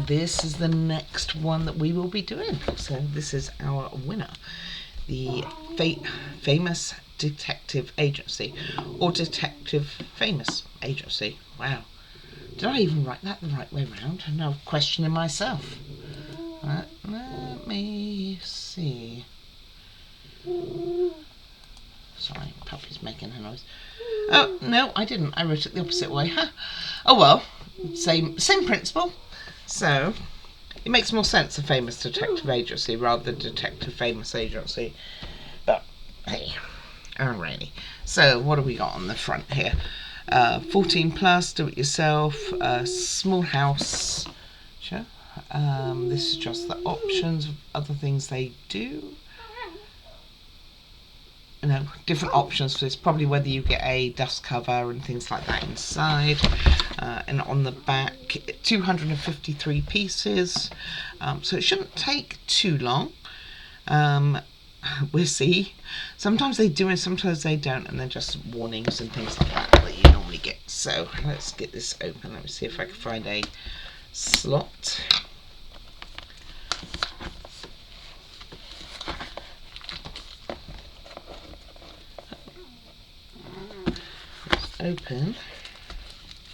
this is the next one that we will be doing. So this is our winner, the Famous Detective Agency, or Detective Famous Agency. Wow, did I even write that the right way round? I'm now questioning myself. Let me see. Sorry, puppy's making a noise. Oh, no, I didn't. I wrote it the opposite way. Huh. Oh well, same principle. So, it makes more sense, a Famous Detective Agency rather than Detective Famous Agency. But, hey, alrighty. So, what have we got on the front here? 14 plus, do it yourself, small house. Sure. This is just the options of other things they do. Different options for this, probably whether you get a dust cover and things like that inside. And on the back, 253 pieces, so it shouldn't take too long. We'll see. Sometimes they do and sometimes they don't, and they're just warnings and things like that you normally get. So let's get this open. Let me see if I can find a slot. Open.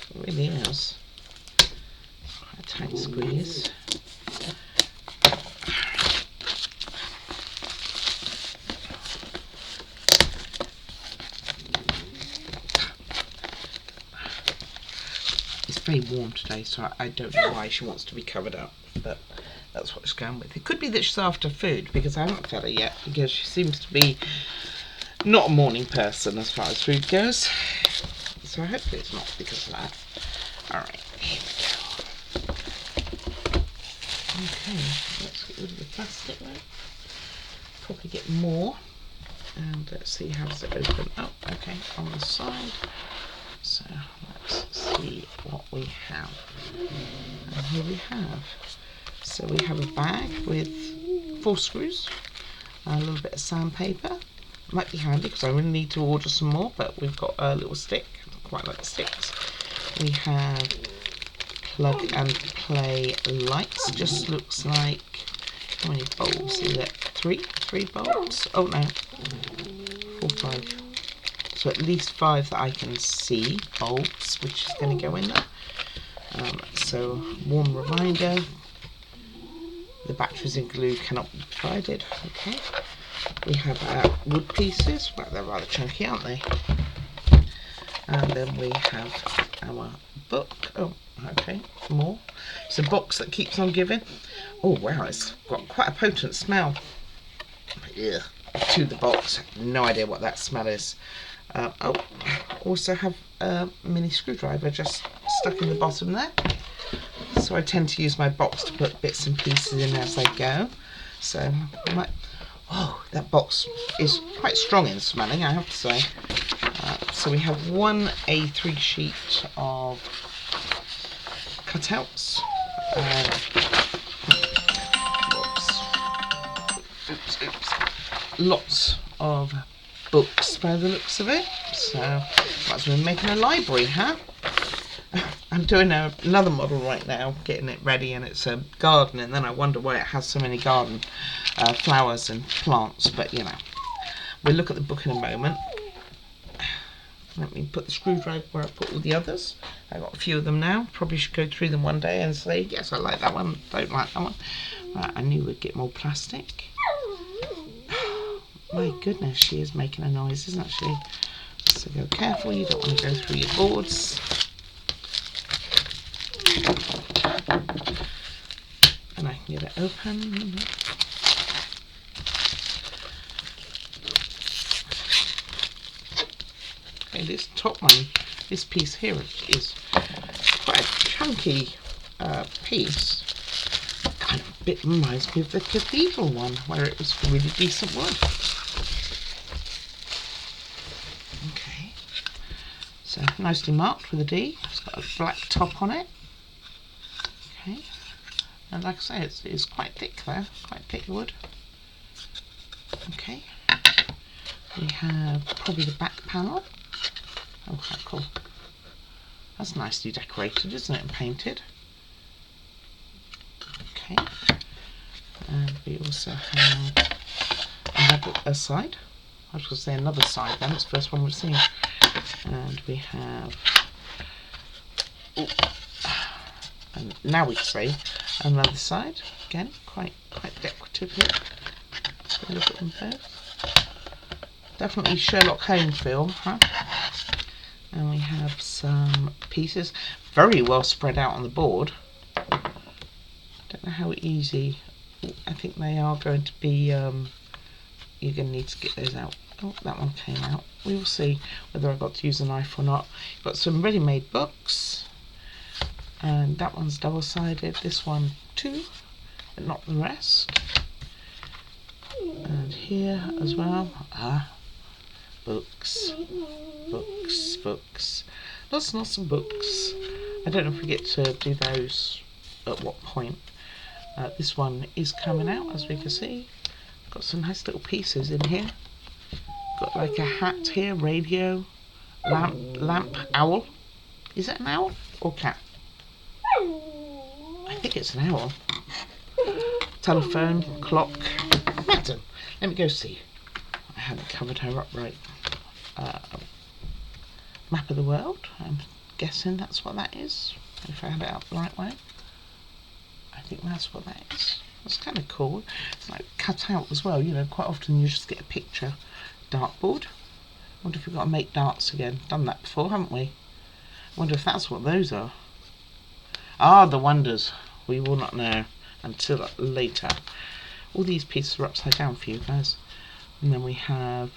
It really is quite a tight squeeze. It's very warm today, so I don't know why she wants to be covered up, but that's what she's going with. It could be that she's after food, because I haven't fed her yet, because she seems to be not a morning person as far as food goes. So hopefully it's not because of that. Alright, here we go. Okay, let's get rid of the plastic now. Probably get more. And let's see, how does it open? Oh, okay, on the side. So let's see what we have. And here we have. So we have a bag with 4 screws, a little bit of sandpaper. Might be handy because I really need to order some more, but we've got a little stick. I quite like the sticks. We have plug and play lights. Just looks like, how many bulbs is it? 3 bulbs? Oh no, 4, 5. So at least 5 that I can see bulbs, which is going to go in there. So warm reminder, the batteries and glue cannot be provided. Okay. We have our wood pieces. Well, they're rather chunky, aren't they? And then we have our book. Oh, okay, more. It's a box that keeps on giving. Oh wow, it's got quite a potent smell. Yeah, to the box. No idea what that smell is. Also have a mini screwdriver just stuck in the bottom there. So I tend to use my box to put bits and pieces in as I go. So I might. Oh, that box is quite strong in smelling, I have to say. So we have one A3 sheet of cutouts. Lots of books by the looks of it. So that's we're making a library, huh? I'm doing another model right now, getting it ready, and it's a garden, and then I wonder why it has so many garden flowers and plants, but you know, we'll look at the book in a moment. Let me put the screwdriver where I put all the others. I've got a few of them now. Probably should go through them one day and say, yes, I like that one, don't like that one. Right, I knew we'd get more plastic. My goodness, she is making a noise, isn't she? So go careful, you don't want to go through your boards. And I can get it open. Okay, this top one, this piece here is quite a chunky piece. Kind of a bit reminds me of the cathedral one, where it was really decent wood. Okay, so nicely marked with a D. It's got a black top on it. Okay, and like I say, it's quite thick though, quite thick wood. Okay, we have probably the back panel. Oh, quite cool. That's nicely decorated, isn't it, and painted. Okay, and we also have another side. I was going to say another side then, it's the first one we've seen. And we have, and now we see another side. Again, quite decorative here. So look at them both. Definitely Sherlock Holmes feel, huh? And we have some pieces very well spread out on the board. Don't know how easy. I think they are going to be. You're going to need to get those out. Oh, that one came out. We will see whether I got to use a knife or not. Got some ready-made books, and that one's double-sided. This one too, but not the rest. And here as well. Books, books, books. Lots and lots of books. I don't know if we get to do those at what point. This one is coming out, as we can see. Got some nice little pieces in here. Got like a hat here, radio, lamp, owl. Is it an owl or cat? I think it's an owl. Telephone, clock. Madam, let me go see. I haven't covered her up right. Map of the world. I'm guessing that's what that is. If I had it up the right way. I think that's what that is. That's kind of cool. It's like cut out as well. You know, quite often you just get a picture. Dartboard. Wonder if we've got to make darts again. Done that before, haven't we? Wonder if that's what those are. Ah, the wonders. We will not know until later. All these pieces are upside down for you guys. And then we have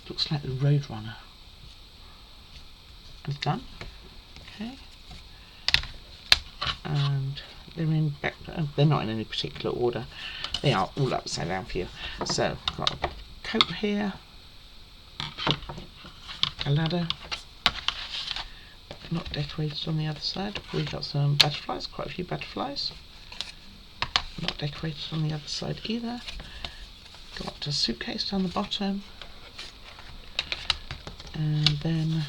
looks like the Roadrunner. It's done. Okay. And they're not in any particular order. They are all upside down for you. So I've got a coat here, a ladder, not decorated on the other side. We've got some butterflies, quite a few butterflies. Not decorated on the other side either. Got a suitcase down the bottom. And then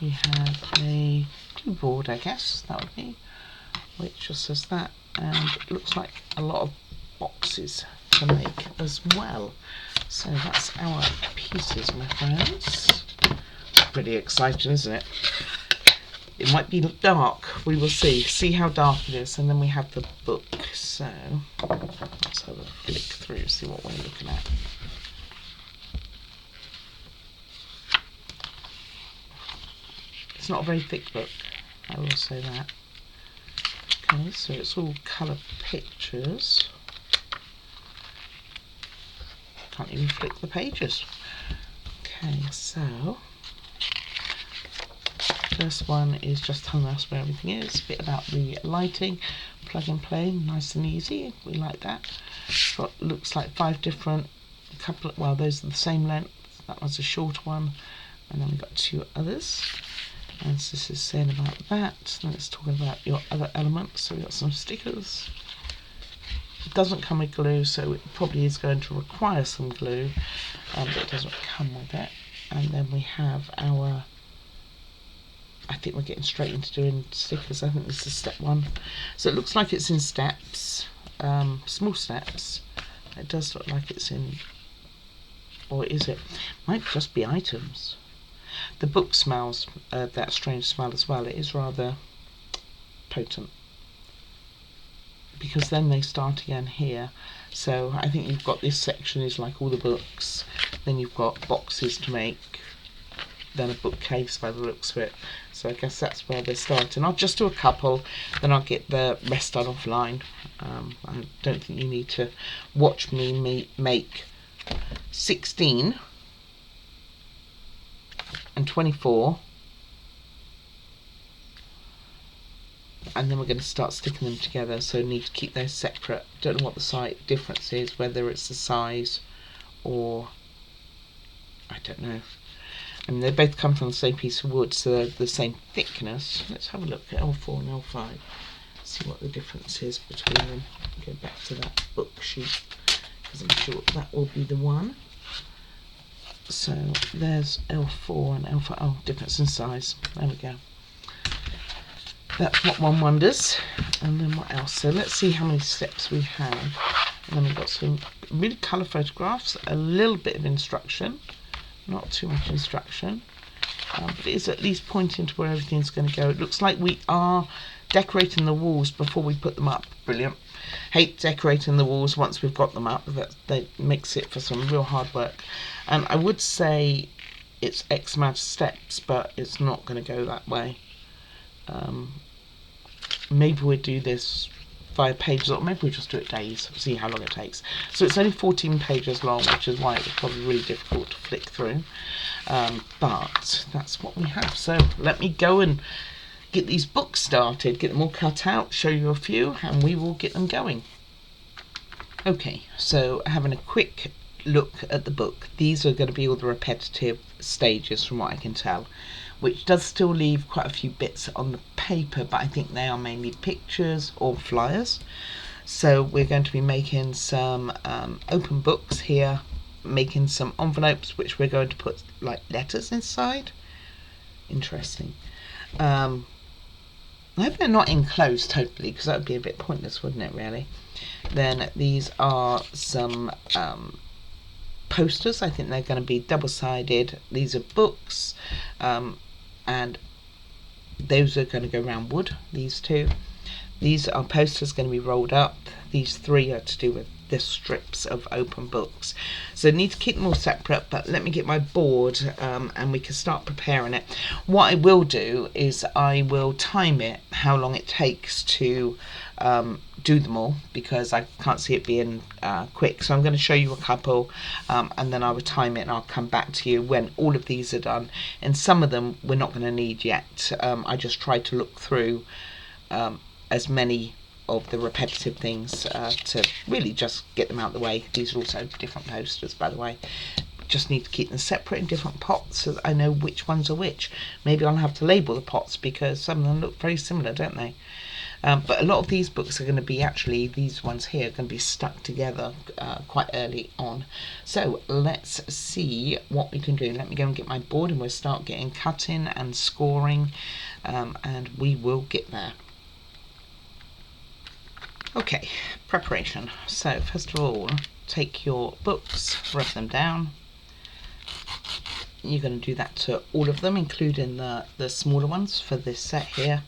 we have a glue board, I guess that would be, which just says that, and it looks like a lot of boxes to make as well. So that's our pieces, my friends. Pretty exciting, isn't it? It might be dark, we will see. See how dark it is, and then we have the book. So let's have a flick through, see what we're looking at. It's not a very thick book, I will say that. Okay, so it's all colour pictures. Can't even flick the pages. Okay, so first one is just telling us where everything is. A bit about the lighting, plug and play, nice and easy. We like that. Got looks like 5 different, well, those are the same length. That one's a short one, and then we've got 2 others. And so this is saying about that. Then it's talking about your other elements. So we've got some stickers. It doesn't come with glue, so it probably is going to require some glue, but it doesn't come with it. And then we have our, I think we're getting straight into doing stickers. I think this is step 1. So it looks like it's in steps, small steps. It does look like it's in, or is it? Might just be items. The book smells that strange smell as well. It is rather potent, because then they start again here. So I think you've got this section is like all the books, then you've got boxes to make, then a bookcase by the looks of it. So I guess that's where they're starting. I'll just do a couple, then I'll get the rest done offline. I don't think you need to watch me make 16 and 24, and then we're going to start sticking them together, so need to keep those separate. Don't know what the difference is, whether it's the size or I don't know. I mean, they both come from the same piece of wood, so they're the same thickness. Let's have a look at L4 and L5, see what the difference is between them. Go back to that book sheet, because I'm sure that will be the one. So there's L4 and L5. Oh, difference in size. There we go. That's what one wonders. And then what else? So let's see how many steps we have. And then we've got some really colour photographs, a little bit of instruction, not too much instruction, but it is at least pointing to where everything's going to go. It looks like we are decorating the walls before we put them up. Brilliant. Hate decorating the walls once we've got them up. That makes it for some real hard work. And I would say it's X amount of steps, but it's not going to go that way. Maybe we'll do this via pages, or maybe we'll just do it days, see how long it takes. So it's only 14 pages long, which is why it was probably really difficult to flick through. But that's what we have. So let me go and get these books started, get them all cut out, show you a few, and we will get them going. Okay, so having a quick look at the book, these are going to be all the repetitive stages from what I can tell, which does still leave quite a few bits on the paper, but I think they are mainly pictures or flyers. So we're going to be making some open books here, making some envelopes which we're going to put like letters inside. Interesting. I hope they're not enclosed totally, because that would be a bit pointless, wouldn't it, really? Then these are some posters. I think they're going to be double-sided. These are books, and those are going to go around wood, these two. These are posters going to be rolled up. These three are to do with the strips of open books. So I need to keep them all separate, but let me get my board and we can start preparing it. What I will do is I will time it, how long it takes to do them all, because I can't see it being quick. So I'm going to show you a couple, and then I will time it, and I'll come back to you when all of these are done. And some of them we're not going to need yet. I just tried to look through as many of the repetitive things to really just get them out of the way. These are also different posters, by the way. Just need to keep them separate in different pots so that I know which ones are which. Maybe I'll have to label the pots, because some of them look very similar, don't they? But a lot of these books are going to be, actually these ones here, are going to be stuck together quite early on. So let's see what we can do. Let me go and get my board, and we'll start getting cutting and scoring, and we will get there. Okay, preparation. So first of all, take your books, rub them down. You're going to do that to all of them, including the smaller ones for this set here.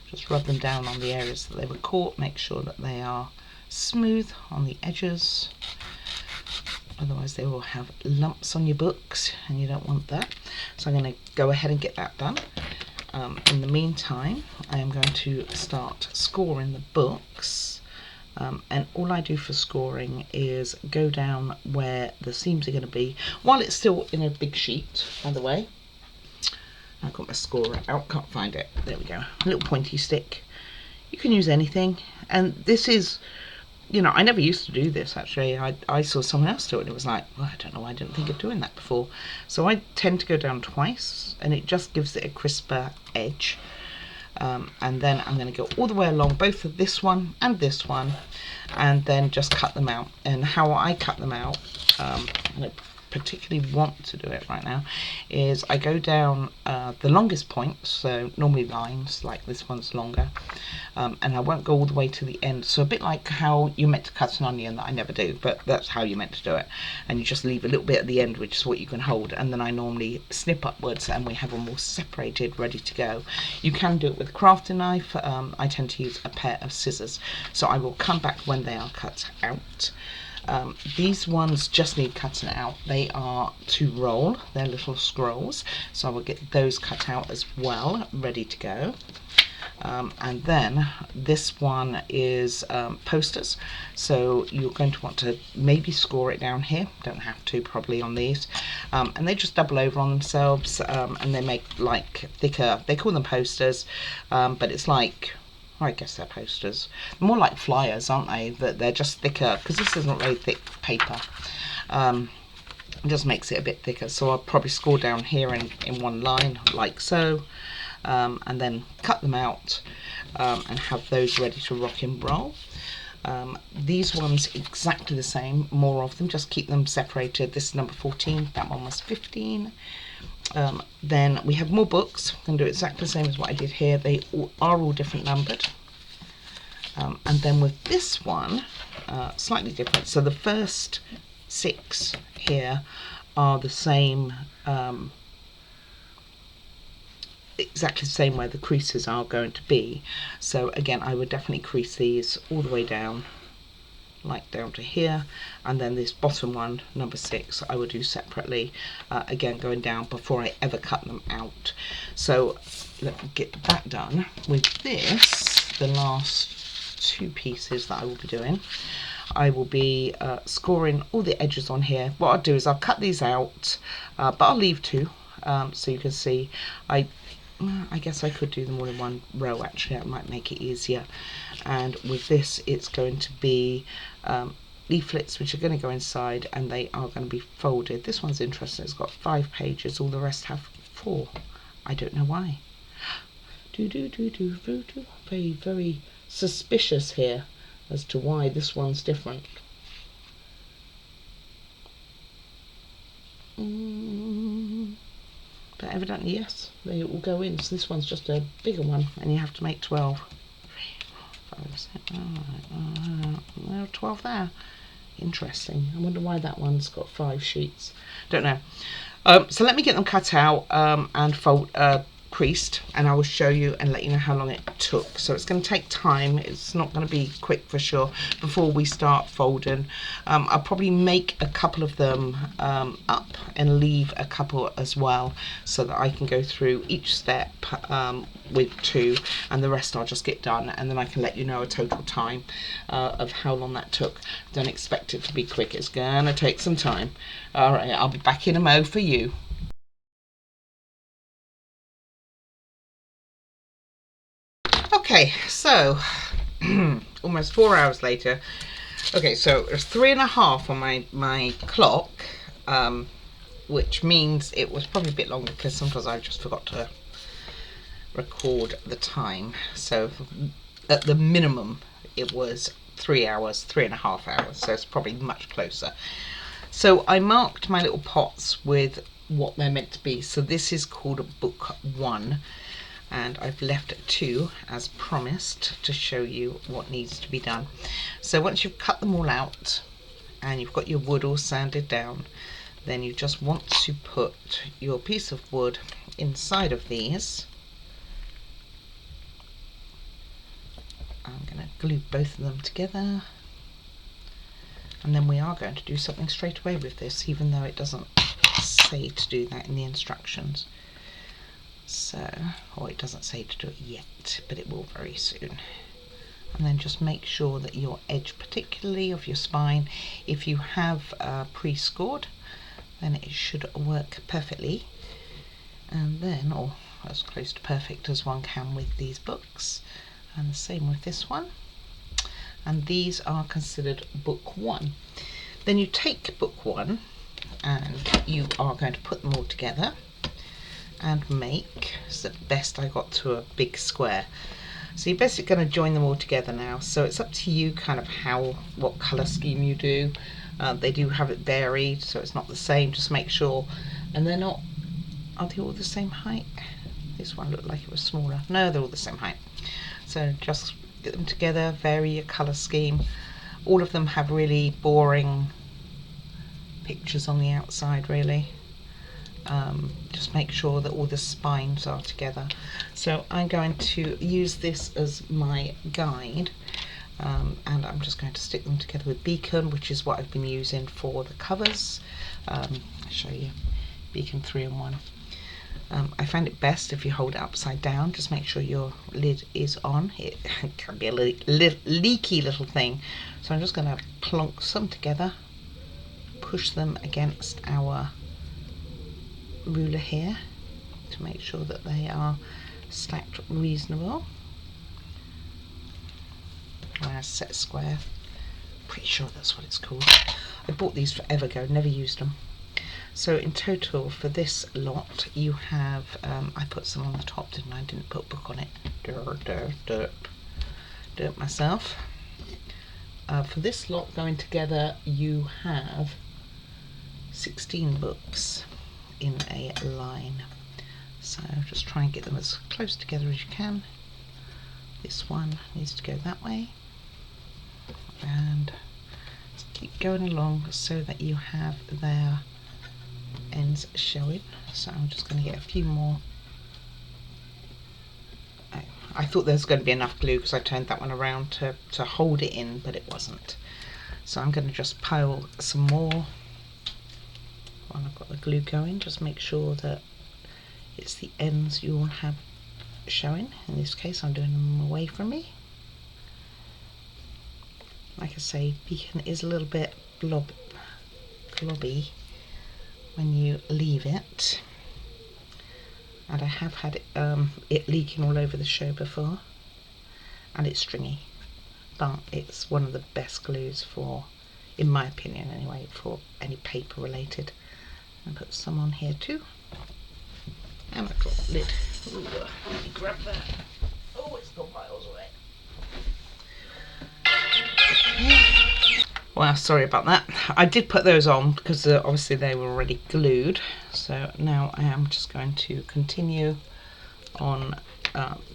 Just rub them down on the areas that they were caught. Make sure that they are smooth on the edges. Otherwise they will have lumps on your books, and you don't want that. So I'm going to go ahead and get that done. In the meantime, I am going to start scoring the books. And all I do for scoring is go down where the seams are going to be, while it's still in a big sheet, by the way. I've got my scorer out, can't find it. There we go. A little pointy stick. You can use anything. And this is, you know, I never used to do this, actually. I saw someone else do it, and it was like, well, I don't know why I didn't think of doing that before. So I tend to go down twice, and it just gives it a crisper edge. And then I'm going to go all the way along both of this one, and then just cut them out. And how I cut them out, I don't particularly want to do it right now, is I go down the longest point, so normally lines, like this one's longer, and I won't go all the way to the end. So a bit like how you're meant to cut an onion, that I never do, but that's how you're meant to do it. And you just leave a little bit at the end, which is what you can hold, and then I normally snip upwards, and we have them all separated, ready to go. You can do it with a crafting knife. I tend to use a pair of scissors, so I will come back when they are cut out. These ones just need cutting out. They are to roll, they're little scrolls, so I will get those cut out as well, ready to go. And then this one is posters, so you're going to want to maybe score it down here, don't have to probably on these, and they just double over on themselves, and they make like thicker, they call them posters, but it's like, I guess they're posters. More like flyers, aren't they? That they're just thicker, because this isn't very thick paper. It just makes it a bit thicker. So I'll probably score down here in one line, like so, and then cut them out and have those ready to rock and roll. These ones exactly the same, more of them, just keep them separated. This is number 14, that one was 15. Then we have more books. I'm going to do exactly the same as what I did here. They are all different numbered. And then with this one, slightly different. So the first 6 here are the same, exactly the same where the creases are going to be. So again, I would definitely crease these all the way down, like down to here, and then this bottom one, number 6, I would do separately, again going down before I ever cut them out. So let me get that done. With this, the last 2 pieces that I will be doing, I will be scoring all the edges on here. What I'll do is I'll cut these out, but I'll leave 2 so you can see. I guess I could do them all in one row, actually. That might make it easier. And with this, it's going to be leaflets which are going to go inside, and they are going to be folded. This one's interesting. It's got 5 pages. All the rest have 4. I don't know why. Very, very suspicious here as to why this one's different. But evidently, yes, they all go in. So this one's just a bigger one, and you have to make 12. 3, 4, 5, 6, 12 there. Interesting. I wonder why that one's got 5 sheets. Don't know. So let me get them cut out and creased, and I will show you and let you know how long it took. So it's going to take time. It's not going to be quick for sure before we start folding. I'll probably make a couple of them up and leave a couple as well, so that I can go through each step with 2, and the rest I'll just get done, and then I can let you know a total time of how long that took. Don't expect it to be quick. It's gonna take some time. All right, I'll be back in a mo for you. Okay, so almost 4 hours later. Okay, so it's 3.5 on my clock, which means it was probably a bit longer because sometimes I just forgot to record the time. So at the minimum, it was 3 hours, 3.5 hours. So it's probably much closer. So I marked my little pots with what they're meant to be. So this is called book 1. And I've left 2 as promised to show you what needs to be done. So once you've cut them all out and you've got your wood all sanded down, then you just want to put your piece of wood inside of these. I'm going to glue both of them together, and then we are going to do something straight away with this, even though it doesn't say to do that in the instructions. So, or it doesn't say to do it yet, but it will very soon. And then just make sure that your edge, particularly of your spine, if you have pre-scored, then it should work perfectly. And then, or as close to perfect as one can with these books. And the same with this one. And these are considered book 1. Then you take book 1 and you are going to put them all together and make, it's the best I got to a big square. So you're basically going to join them all together now. So it's up to you kind of what colour scheme you do. They do have it varied, so it's not the same, just make sure. And they're not, are they all the same height? This one looked like it was smaller. No, they're all the same height. So just get them together, vary your colour scheme. All of them have really boring pictures on the outside, really. Just make sure that all the spines are together. So I'm going to use this as my guide, and I'm just going to stick them together with Beacon, which is what I've been using for the covers. I'll show you Beacon 3-in-1. I find it best if you hold it upside down. Just make sure your lid is on. It can be a leaky little thing. So I'm just going to plonk some together, push them against our ruler here to make sure that they are stacked reasonable. Set square, pretty sure that's what it's called. I bought these forever ago, never used them. So in total for this lot you have, I put some on the top, didn't I? Didn't put book on it. Dirt myself. for this lot going together, you have 16 books in a line. So just try and get them as close together as you can. This one needs to go that way, and just keep going along so that you have their ends showing. So I'm just going to get a few more. I thought there was going to be enough glue because I turned that one around to hold it in, but it wasn't. So I'm going to just pile some more while I've got the glue going. Just make sure that it's the ends you will have showing. In this case I'm doing them away from me. Like I say, Beacon is a little bit globby when you leave it, and I have had it leaking all over the show before, and it's stringy, but it's one of the best glues for, in my opinion anyway, for any paper related. And put some on here too, and a drop lid. Ooh, let me grab that. Oh, it's gone miles away. Okay. Well, sorry about that. I did put those on because obviously they were already glued. So now I am just going to continue on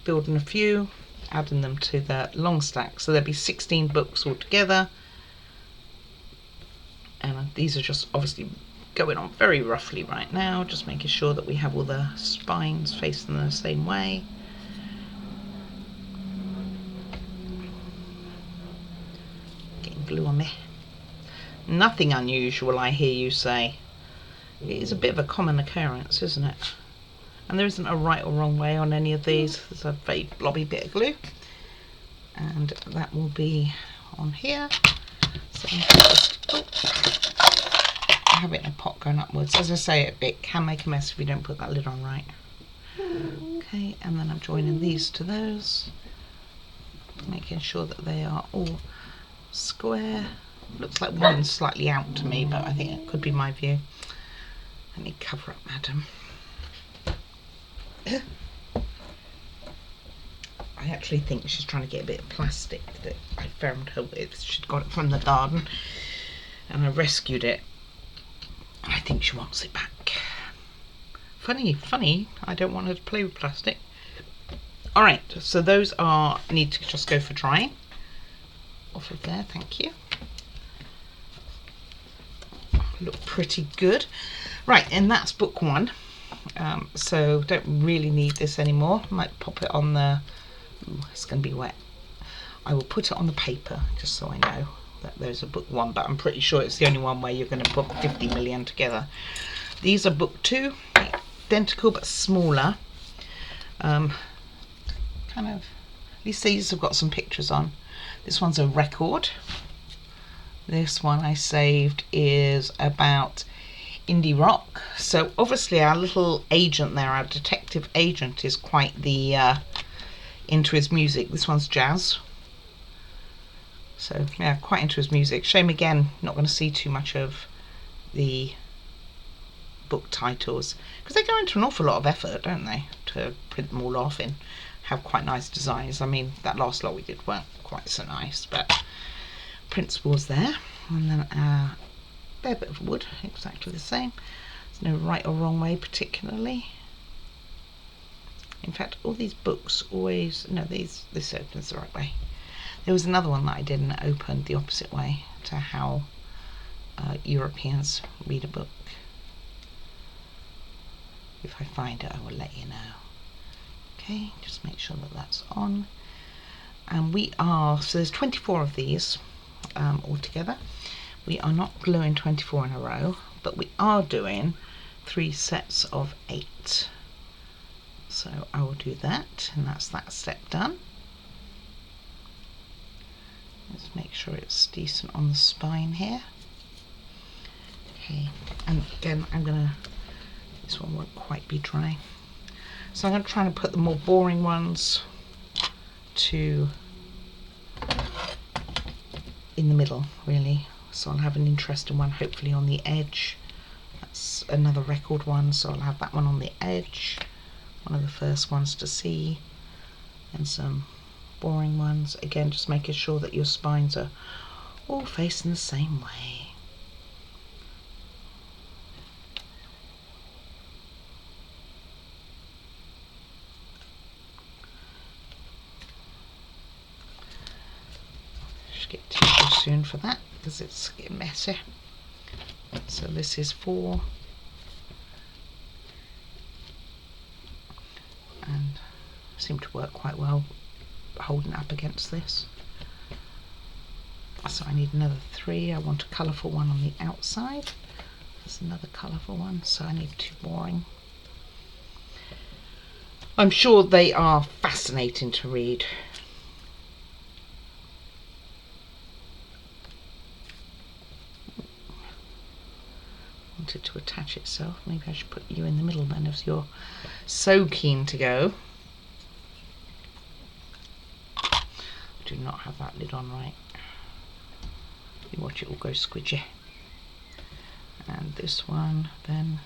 building a few, adding them to the long stack. So there'll be 16 books altogether. And these are just obviously going on very roughly right now, just making sure that we have all the spines facing the same way. Getting glue on there. Nothing unusual, I hear you say. It is a bit of a common occurrence, isn't it? And there isn't a right or wrong way on any of these. There's a very blobby bit of glue, and that will be on here. So I have it in a pot going upwards. As I say, it can make a mess if you don't put that lid on right. Okay, and then I'm joining these to those, making sure that they are all square. Looks like one's slightly out to me, but I think it could be my view. Let me cover up, madam. I actually think she's trying to get a bit of plastic that I found her with. She'd got it from the garden and I rescued it. I think she wants it back. Funny, I don't want her to play with plastic. Alright, so those need to just go for drying. Off of there, thank you. Look pretty good. Right, and that's book one. So don't really need this anymore. Might pop it on the, ooh, it's going to be wet. I will put it on the paper just so I know that there's a book one, but I'm pretty sure it's the only one where you're going to put 50 million together. These are book two, identical but smaller. Kind of, at least these have got some pictures on. This one's a record. This one I saved is about indie rock. So obviously our little agent there, our detective agent, is quite the into his music. This one's jazz. So yeah, quite into his music. Shame again, not going to see too much of the book titles because they go into an awful lot of effort, don't they, to print them all off and have quite nice designs. I mean, that last lot we did weren't quite so nice, but principles there. And then a bare bit of wood, exactly the same. There's no right or wrong way particularly. In fact, all these books always, no, this opens the right way. There was another one that I did and it opened the opposite way to how Europeans read a book. If I find it, I will let you know. Okay, just make sure that that's on. And so there's 24 of these altogether. We are not gluing 24 in a row, but we are doing 3 sets of 8. So I will do that, and that's that step done. Let's make sure it's decent on the spine here. Okay, and again, this one won't quite be dry. So I'm going to try and put the more boring ones in the middle, really. So I'll have an interesting one hopefully on the edge. That's another record one, so I'll have that one on the edge. One of the first ones to see. And some boring ones. Again, just making sure that your spines are all facing the same way. Should get tissue soon for that because it's getting messy. So this is 4, and seem to work quite well holding up against this. So I need another 3. I want a colourful one on the outside. There's another colourful one, so I need 2 boring. I'm sure they are fascinating to read. Wanted to attach itself. Maybe I should put you in the middle then, if you're so keen to go. I do not have that lid on right. You watch it all go squidgy. And this one then,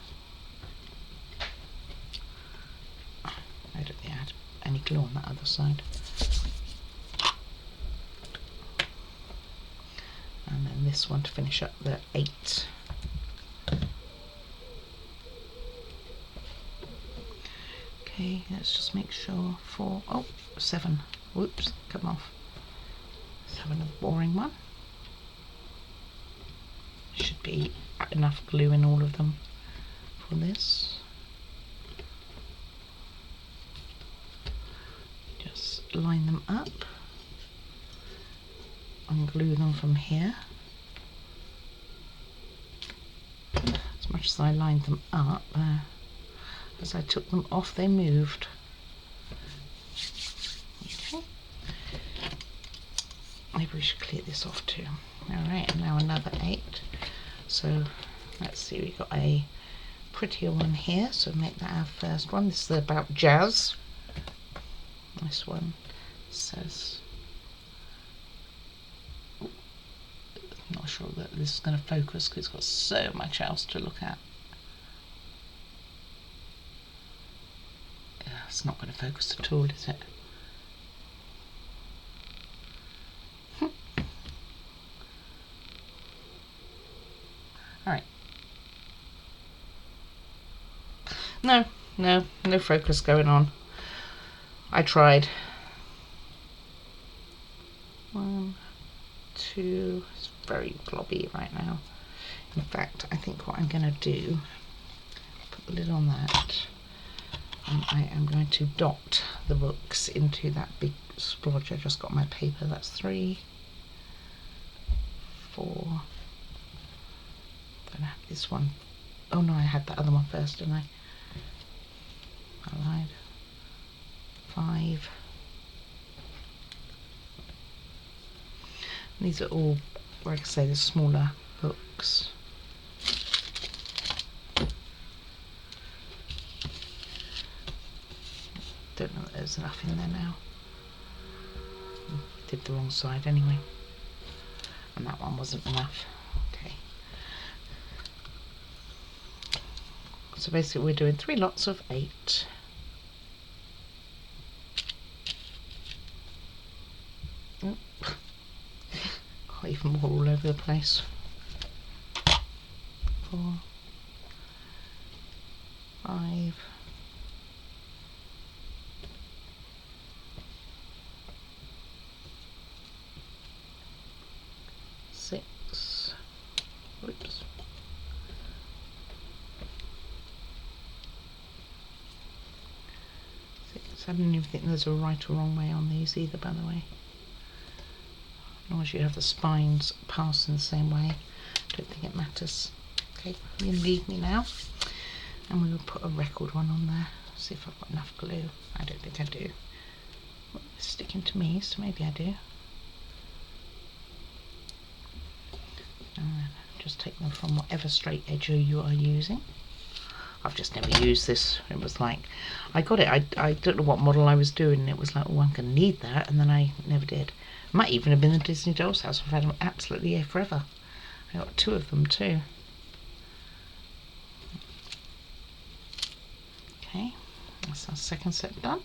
I don't think I had any glue on that other side. And then this one to finish up the 8. Okay, let's just make sure 4, oh, 7, whoops, come off. 7 of the boring one. Should be enough glue in all of them for this. Just line them up and glue them from here. As much as I lined them up, as I took them off they moved. Okay. Maybe we should clear this off too. Alright, and now another 8. So let's see, we've got a prettier one here, so make that our first one. This is about jazz. This one says, I'm not sure that this is going to focus because it's got so much else to look at. Yeah, it's not going to focus at all, is it? Alright. No focus going on. I tried. 1, 2, it's very blobby right now. In fact, I think what I'm going to do, put the lid on that, and I am going to dot the books into that big splodge. I just got my paper. That's 3, 4. Then I have this one. Oh no, I had that other one first, didn't I? I lied. 5. These are all, like I say, the smaller books. Don't know that there's enough in there now. Did the wrong side anyway. And that one wasn't enough. Okay. So basically we're doing 3 lots of 8. Got even more all over the place. 4, 5, 6. Oops. 6. I don't even think there's a right or wrong way on these either, by the way. As long as you have the spines passing the same way, I don't think it matters. Okay, you can leave me now, and we will put a record one on there. See if I've got enough glue. I don't think I do. Well, it's sticking to me, so maybe I do. And then just take them from whatever straight edger you are using. I've just never used this. It was like, I got it, I don't know what model I was doing, and it was like, oh, I'm going to need that, and then I never did. Might even have been the Disney Dolls House. I've had them absolutely forever. I got 2 of them too. Okay, that's our second set done.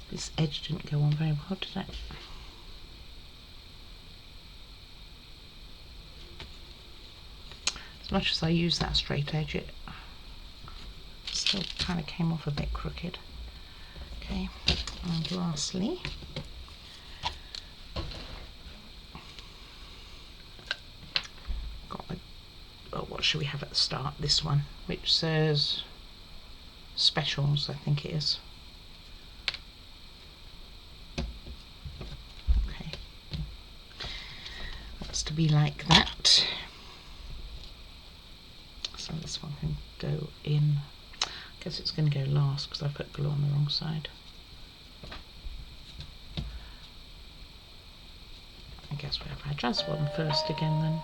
This edge didn't go on very well, did it? As much as I use that straight edge, it still kind of came off a bit crooked. Okay, and lastly, got a, oh, what should we have at the start? This one, which says specials, I think it is. Okay, wants to be like that. So this one can go in. I guess it's going to go last because I put glue on the wrong side. I guess we'll have our jazz one first again then.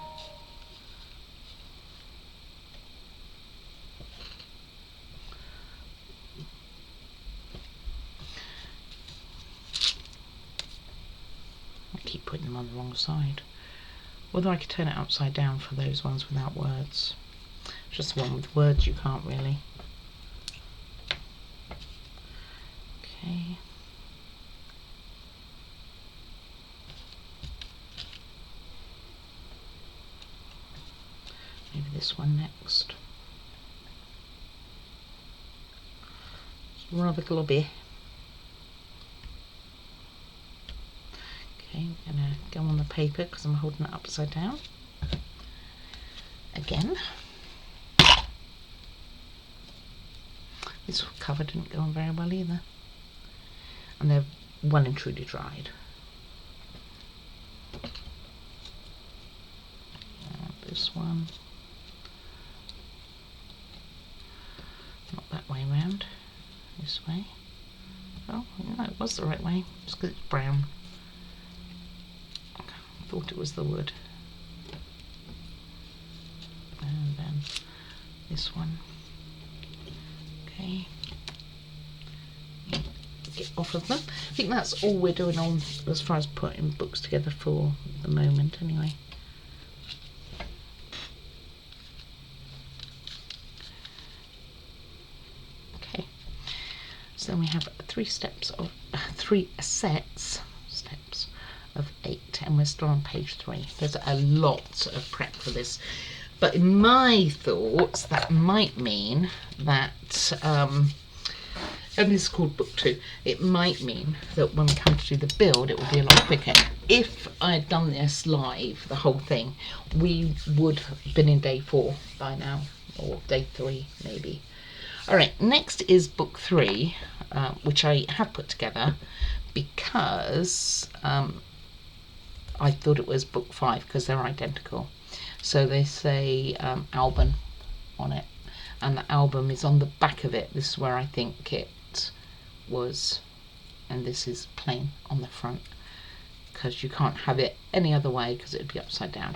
I keep putting them on the wrong side. Although I could turn it upside down for those ones without words. Just the one with words you can't really. Okay. Maybe this one next. It's rather globby. Okay, I'm going to go on the paper because I'm holding it upside down. Again. This cover didn't go on very well either. And they're well and truly dried. This one. Not that way round. This way. Oh, no, it was the right way. Just because it's brown. I thought it was the wood. And then this one. Okay. Get off of them. I think that's all we're doing on as far as putting books together for the moment anyway. Okay. So then we have three sets of 8, and we're still on page 3. There's a lot of prep for this, but in my thoughts that might mean that and this is called book 2, it might mean that when we come to do the build it will be a lot quicker. If I had done this live, the whole thing, we would have been in day 4 by now, or day 3 maybe. Alright, next is book 3, which I have put together because I thought it was book 5 because they're identical. So they say album on it, and the album is on the back of it. This is where I think it was, and this is plain on the front because you can't have it any other way because it would be upside down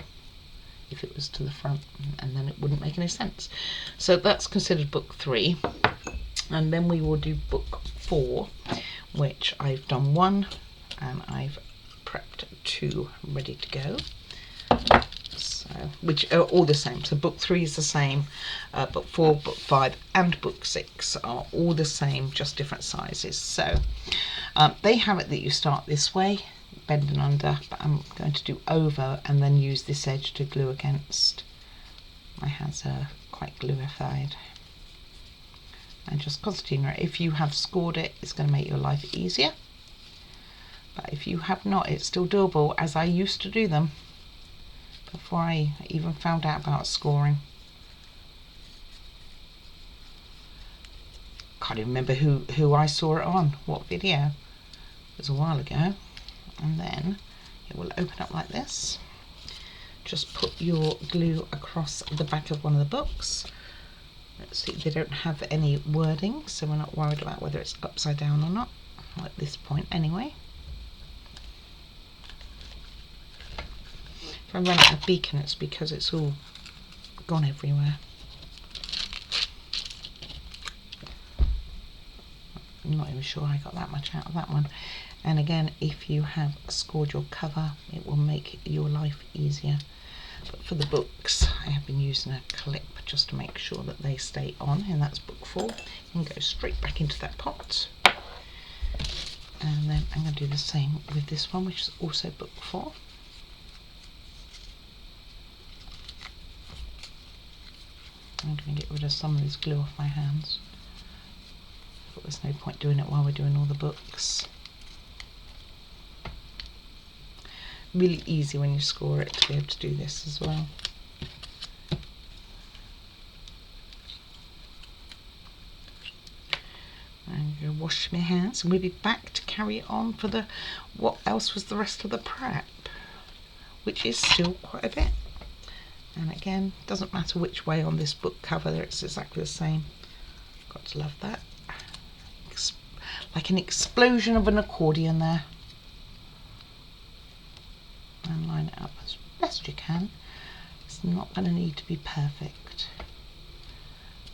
if it was to the front, and then it wouldn't make any sense. So that's considered book 3, and then we will do book 4, which I've done 1 and I've prepped 2 ready to go. So, which are all the same. So book 3 is the same, book 4, book 5 and book 6 are all the same, just different sizes. So they have it that you start this way, bending under, but I'm going to do over and then use this edge to glue against. My hands are quite gluified. And just concertina, if you have scored it, it's going to make your life easier. But if you have not, it's still doable, as I used to do them before I even found out about scoring. Can't even remember who I saw it on, what video. It was a while ago. And then it will open up like this. Just put your glue across the back of one of the books. Let's see, they don't have any wording, so we're not worried about whether it's upside down or not, at this point anyway. If I run out of beacon, it's because it's all gone everywhere. I'm not even sure I got that much out of that one. And again, if you have scored your cover, it will make your life easier. But for the books, I have been using a clip just to make sure that they stay on, and that's book 4. You can go straight back into that pot. And then I'm going to do the same with this one, which is also book 4. try and get rid of some of this glue off my hands. But there's no point doing it while we're doing all the books. Really easy when you score it to be able to do this as well. I'm going to wash my hands and we'll be back to carry on for the what else was the rest of the prep, which is still quite a bit. And again, doesn't matter which way on this book cover, it's exactly the same. Got to love that. Like an explosion of an accordion there. And line it up as best you can. It's not going to need to be perfect,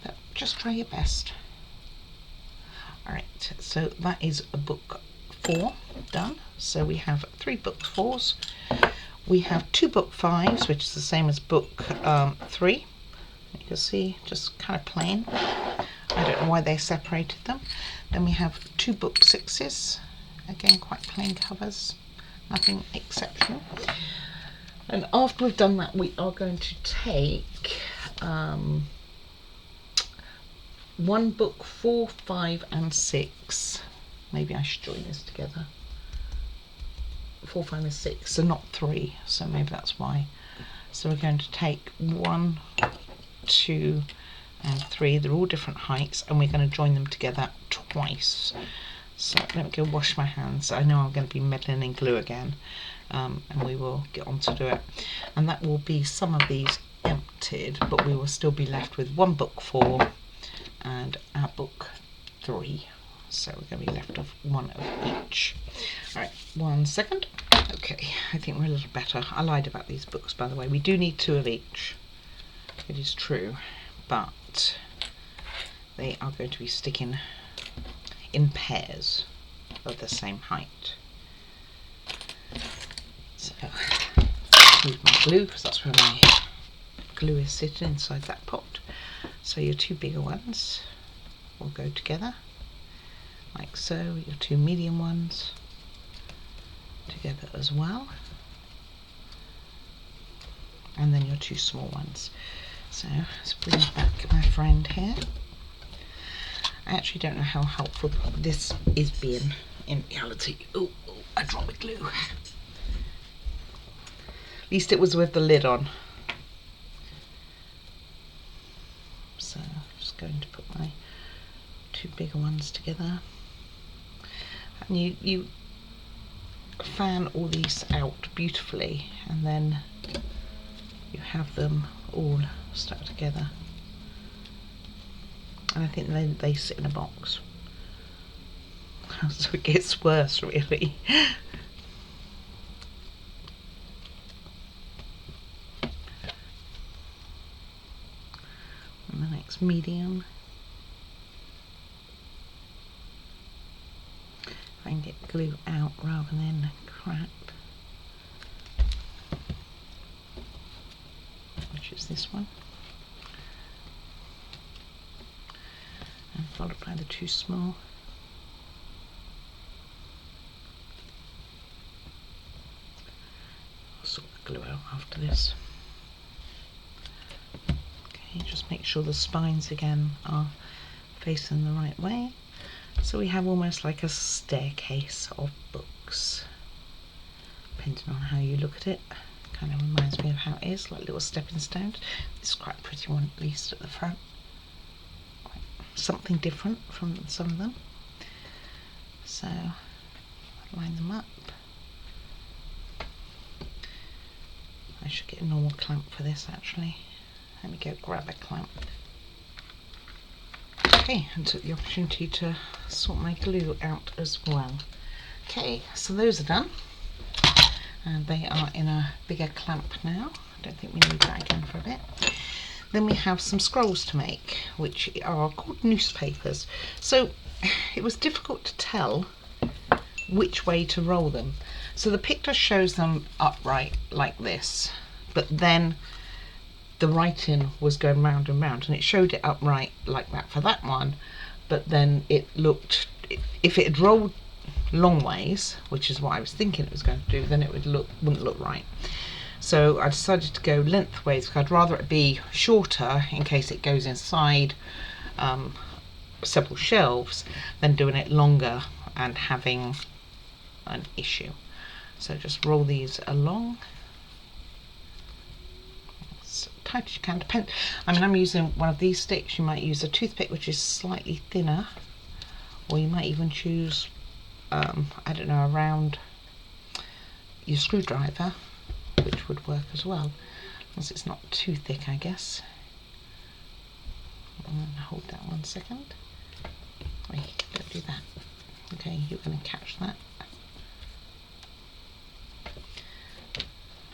but just try your best. Alright, so that is a book 4 done. So we have 3 book 4s. We have 2 book 5s, which is the same as book 3. You can see, just kind of plain. I don't know why they separated them. Then we have 2 book 6s. Again, quite plain covers. Nothing exceptional. And after we've done that, we are going to take 1 book 4, 5 and 6. Maybe I should join this together. 4, 5 and 6, so not 3, so maybe that's why. So we're going to take 1, 2 and 3. They're all different heights and we're going to join them together twice. So let me go wash my hands. I know I'm going to be meddling in glue again, and we will get on to do it. And that will be some of these emptied, but we will still be left with 1 book 4 and our book 3. So we're going to be left with 1 of each. Alright, 1 second. Okay, I think we're a little better. I lied about these books, by the way. We do need 2 of each. It is true, but they are going to be sticking in pairs of the same height. So, move my glue, because that's where my glue is sitting, inside that pot. So your 2 bigger ones will go together, like so. Your 2 medium ones together as well, and then your 2 small ones. So let's bring back my friend here. I actually don't know how helpful this is being in reality. Oh, I dropped the glue. At least it was with the lid on. So I'm just going to put my 2 bigger ones together. And you fan all these out beautifully, and then you have them all stuck together. And I think they sit in a box. So it gets worse, really. And the next medium. If I can get glue out rather than crap. Which is this one. And followed by the 2 small. I'll sort the glue out after this. Okay, just make sure the spines again are facing the right way. So we have almost like a staircase of books, depending on how you look at it. Kind of reminds me of how it is, like little stepping stones. This is quite a pretty one, at least at the front. Something different from some of them. So line them up. I should get a normal clamp for this actually. Let me go grab a clamp. Okay, and took the opportunity to sort my glue out as well. Okay, so those are done. And they are in a bigger clamp now. I don't think we need that again for a bit. Then we have some scrolls to make, which are called newspapers. So it was difficult to tell which way to roll them. So the picture shows them upright like this, but then the writing was going round and round, and it showed it upright like that for that one, but then it looked, if it had rolled long ways, which is what I was thinking it was going to do, then it wouldn't look right. So I decided to go lengthways because I'd rather it be shorter in case it goes inside several shelves than doing it longer and having an issue. So just roll these along as tight as you can. Depend. I mean, I'm using one of these sticks. You might use a toothpick which is slightly thinner, or you might even choose I don't know, around your screwdriver, which would work as well, as it's not too thick, I guess. And hold that 1 second. Wait, don't do that. Okay, you're going to catch that.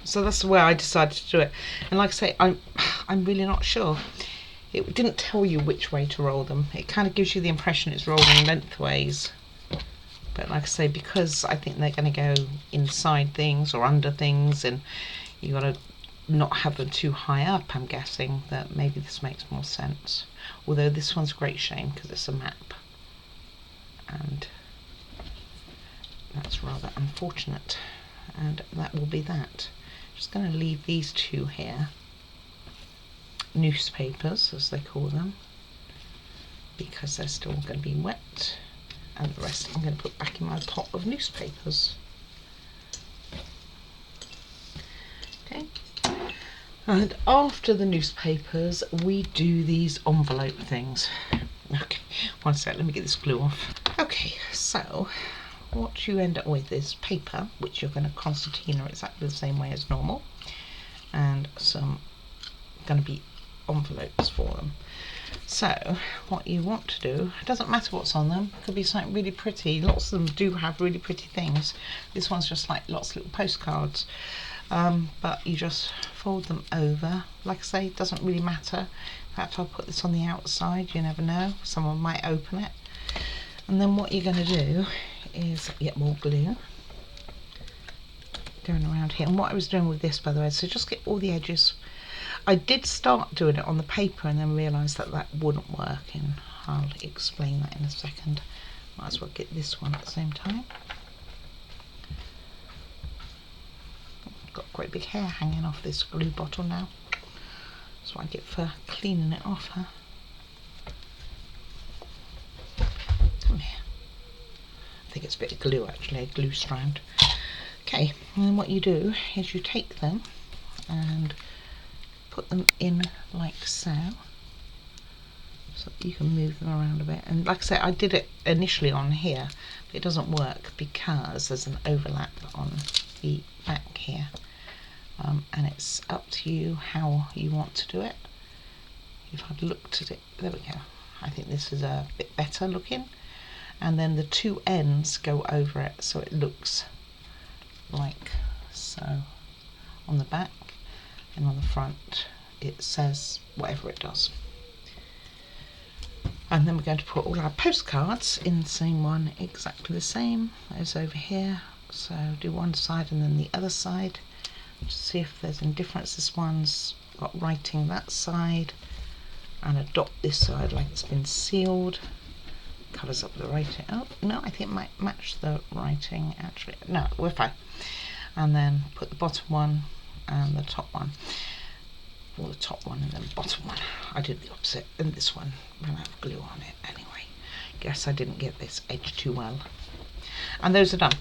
So that's the way I decided to do it. And like I say, I'm really not sure. It didn't tell you which way to roll them. It kind of gives you the impression it's rolling lengthways. But like I say, because I think they're going to go inside things or under things, and you got to not have them too high up, I'm guessing that maybe this makes more sense. Although this one's a great shame because it's a map, and that's rather unfortunate. And that will be that. Just going to leave these two here, newspapers as they call them, because they're still going to be wet, and the rest I'm going to put back in my pot of newspapers. Okay, and after the newspapers we do these envelope things. Okay, 1 sec, let me get this glue off. Okay, so what you end up with is paper, which you're going to concertina exactly the same way as normal, and some going to be envelopes for them. So what you want to do, it doesn't matter what's on them, it could be something really pretty. Lots of them do have really pretty things. This one's just like lots of little postcards, but you just fold them over. Like I say, it doesn't really matter. In fact, I'll put this on the outside, you never know, someone might open it. And then what you're going to do is get more glue going around here. And what I was doing with this, by the way, so just get all the edges. I did start doing it on the paper and then realised that that wouldn't work, and I'll explain that in a second. Might as well get this one at the same time. Got quite big hair hanging off this glue bottle now. That's what I get for cleaning it off, huh? Come here. I think it's a bit of glue actually, a glue strand. Okay, and then what you do is you take them and put them in like so you can move them around a bit. And like I say, I did it initially on here, but it doesn't work because there's an overlap on the back here, and it's up to you how you want to do it. If I'd looked at it, there we go, I think this is a bit better looking, and then the two ends go over it so it looks like so on the back, and on the front it says whatever it does. And then we're going to put all our postcards in the same one, exactly the same as over here. So do one side and then the other side, just see if there's any difference. This one's got writing that side and a dot this side, like it's been sealed. Covers up the writing. Oh no, I think it might match the writing actually. No, we're fine. And then put the bottom one and the top one, or the top one and then the bottom one. I did the opposite, and this one ran out of glue on it anyway. Guess I didn't get this edge too well. And those are done.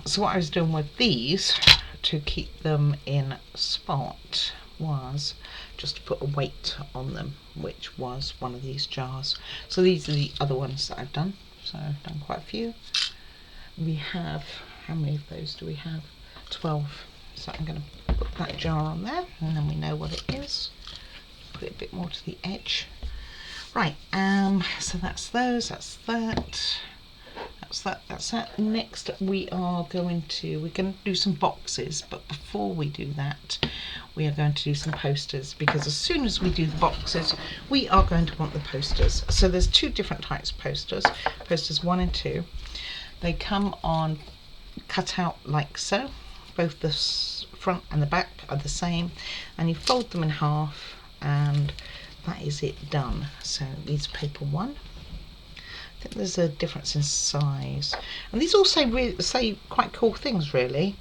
So what I was doing with these to keep them in spot was just to put a weight on them, which was one of these jars. So these are the other ones that I've done. So I've done quite a few. We have, how many of those do we have? 12. So I'm going to put that jar on there, and then we know what it is. Put it a bit more to the edge. Right, so that's those, that's that. That's that. Next we're going to do some boxes, but before we do that we are going to do some posters, because as soon as we do the boxes we are going to want the posters. So there's two different types of posters, posters 1 and 2. They come on cut out like so, both the front and the back are the same, and you fold them in half and that is it done. So these paper 1. I think there's a difference in size, and these all say quite cool things really.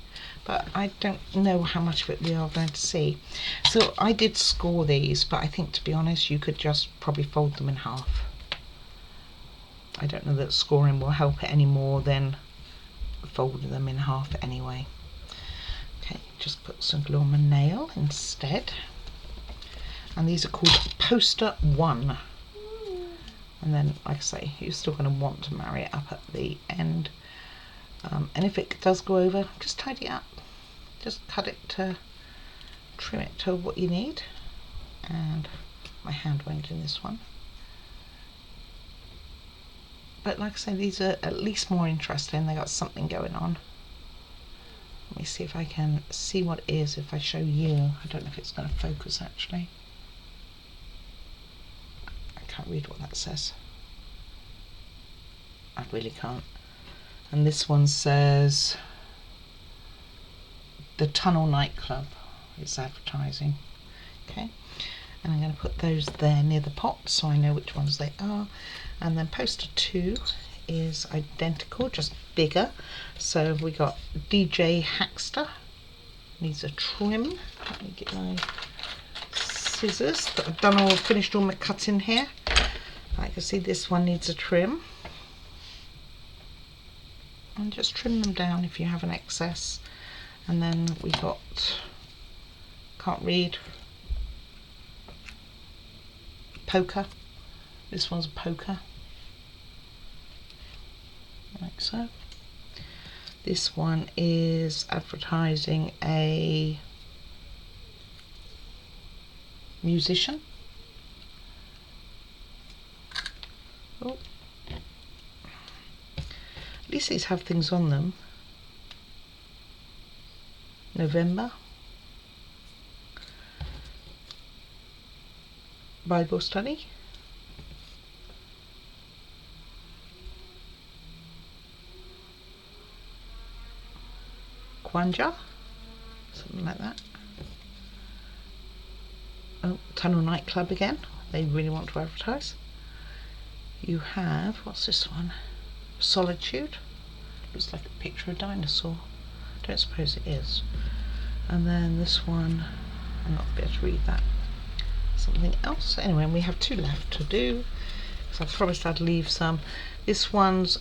but I don't know how much of it we are going to see. So I did score these, but I think, to be honest, you could just probably fold them in half. I don't know that scoring will help it any more than folding them in half anyway. Okay, just put some glue on my nail instead. And these are called Poster 1. And then, like I say, you're still going to want to marry it up at the end. And if it does go over, just tidy it up. Just cut it to, trim it to what you need. And my hand went in this one. But like I say, these are at least more interesting. They got something going on. Let me see if I can see what it is if I show you. I don't know if it's going to focus actually. I can't read what that says. I really can't. And this one says the Tunnel Nightclub. It's advertising. Okay. And I'm going to put those there near the pot so I know which ones they are. And then poster 2 is identical, just bigger. So we got DJ Hackster. Needs a trim. Let me get my scissors. I've finished all my cutting here. I can see this one needs a trim. And just trim them down if you have an excess. And then we got, can't read, poker. This one's a poker, like so. This one is advertising a musician. Oh. At least these have things on them. November. Bible study. Kwanzaa, something like that. Oh, Tunnel Nightclub again. They really want to advertise. You have, what's this one? Solitude. Looks like a picture of a dinosaur. Don't suppose it is. And then this one, I'm not going to be able to read that. Something else. Anyway, we have 2 left to do. So I promised I'd leave some. This one's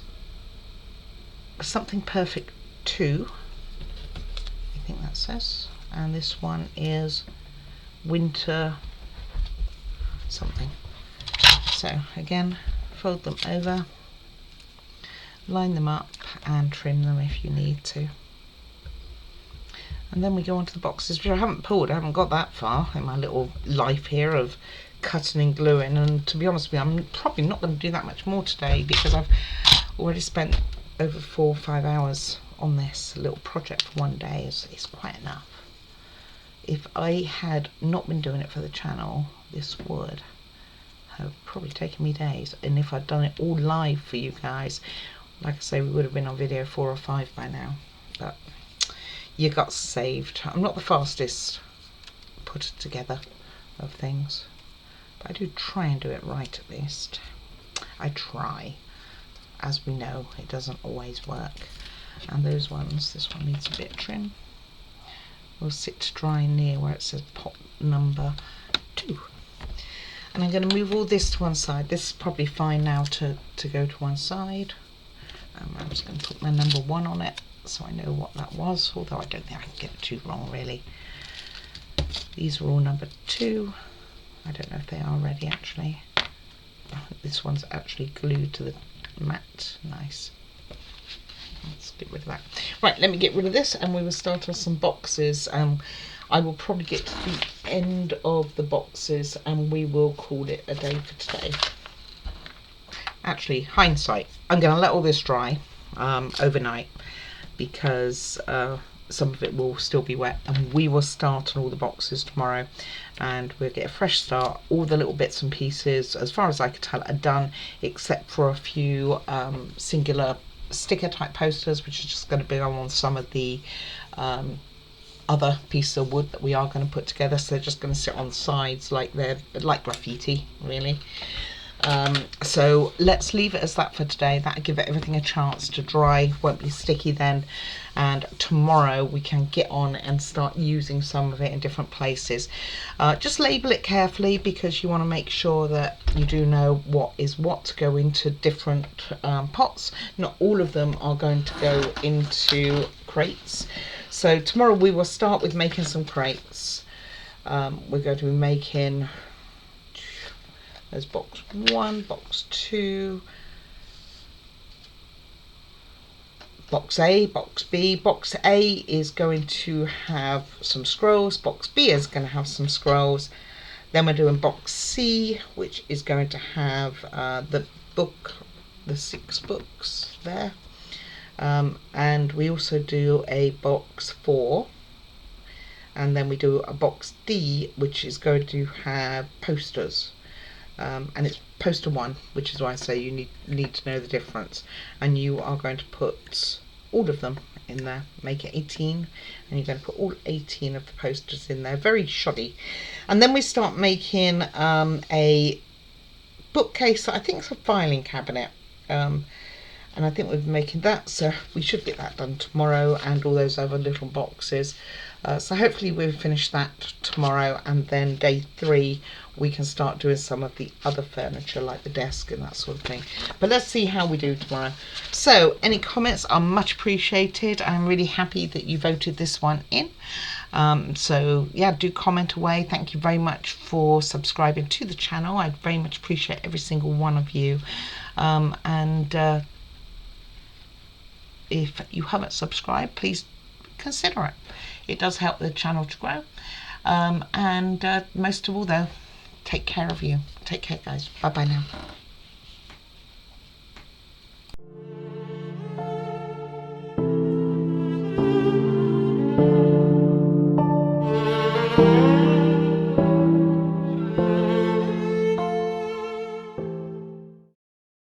Something Perfect 2. I think that says. And this one is Winter something. So again, fold them over, line them up and trim them if you need to. And then we go on to the boxes, which I haven't pulled. I haven't got that far in my little life here of cutting and gluing. And to be honest with you, I'm probably not going to do that much more today because I've already spent over 4 or 5 hours on this little project for one day. It's quite enough. If I had not been doing it for the channel, this would have probably taken me days. And if I'd done it all live for you guys, like I say, we would have been on video 4 or 5 by now. But you got saved. I'm not the fastest put together of things, but I do try and do it right at least. I try. As we know, it doesn't always work. And those ones, this one needs a bit of trim. Will sit to dry near where it says pot number 2. And I'm going to move all this to one side. This is probably fine now to go to one side. I'm just going to put my number 1 on it so I know what that was, although I don't think I can get it too wrong really. These are all number 2. I don't know if they are ready actually. Oh, this one's actually glued to the mat. Nice. Let's get rid of that. Right, let me get rid of this and we will start on some boxes. I will probably get to the end of the boxes and we will call it a day for today. Actually, hindsight, I'm going to let all this dry overnight because some of it will still be wet, and we will start on all the boxes tomorrow and we'll get a fresh start. All the little bits and pieces, as far as I could tell, are done except for a few singular sticker type posters, which is just going to be on some of the other pieces of wood that we are going to put together. So they're just going to sit on the sides like they're like graffiti really. So let's leave it as that for today. That'll give it everything a chance to dry, won't be sticky then, and tomorrow we can get on and start using some of it in different places. Just label it carefully, because you want to make sure that you do know what is what to go into different pots. Not all of them are going to go into crates. So tomorrow we will start with making some crates. We're going to be making, there's box 1, box 2, box A, box B. Box A is going to have some scrolls, box B is going to have some scrolls. Then we're doing box C, which is going to have the 6 books there. And we also do a box 4. And then we do a box D, which is going to have posters. And it's poster 1, which is why I say you need to know the difference. And you are going to put all of them in there, make it 18, and you're going to put all 18 of the posters in there, very shoddy. And then we start making a bookcase. I think it's a filing cabinet, and I think we're making that, so we should get that done tomorrow, and all those other little boxes. So hopefully we'll finish that tomorrow, and then day 3 we can start doing some of the other furniture like the desk and that sort of thing. But let's see how we do tomorrow. So any comments are much appreciated. I'm really happy that you voted this one in. So yeah, do comment away. Thank you very much for subscribing to the channel. I very much appreciate every single one of you. If you haven't subscribed, please consider it. It does help the channel to grow. Most of all though, take care of you. Take care guys. Bye bye now.